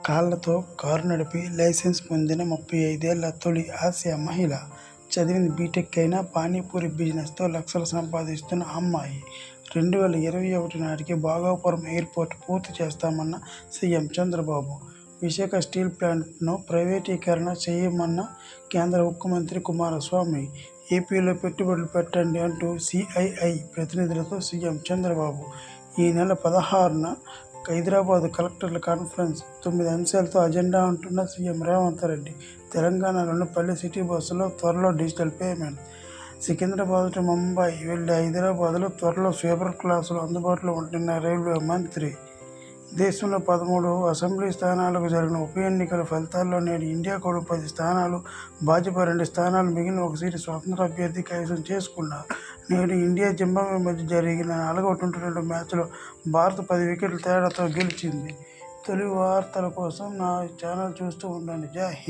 కాళ్లతో కారు నడిపి లైసెన్స్ పొందిన 35 ఏళ్ల తొలి ఆసియా మహిళ. చదివింది బీటెక్ అయినా పానీపూరి బిజినెస్తో లక్షలు సంపాదిస్తున్న అమ్మాయి. 2021 నాటికి భోగాపురం ఎయిర్పోర్టు పూర్తి చేస్తామన్న సీఎం చంద్రబాబు. విశాఖ స్టీల్ ప్లాంట్ను ప్రైవేటీకరణ చేయమన్న కేంద్ర ఉక్కు మంత్రి కుమారస్వామి. ఏపీలో పెట్టుబడులు పెట్టండి అంటూ సీఐఐ ప్రతినిధులతో సీఎం చంద్రబాబు. ఈ నెల 16న హైదరాబాద్ కలెక్టర్ల కాన్ఫరెన్స్. 9 అంశాలతో అజెండా అంటున్న సీఎం రేవంత్ రెడ్డి. తెలంగాణలోని పల్లె సిటీ బస్సులో త్వరలో digital payment. Secunderabad to Mumbai వెళ్లే హైదరాబాద్లో త్వరలో స్లీపర్ క్లాసులు అందుబాటులో ఉంటున్న రైల్వే మంత్రి. దేశంలో 13 అసెంబ్లీ స్థానాలకు జరిగిన ఉప ఎన్నికల ఫలితాల్లో నేడు ఇండియా కూటమి 10 స్థానాలు, భాజపా 2 స్థానాలు, మిగిలిన ఒక సీటు స్వతంత్ర అభ్యర్థి కైవసం చేసుకున్నారు. నేడు ఇండియా జింబాబ్వే మధ్య జరిగిన 4వ T20 మ్యాచ్లో భారత్ 10 వికెట్ల తేడాతో గెలిచింది. తొలి వార్తల కోసం నా ఛానల్ చూస్తూ ఉండండి. జై హింద్.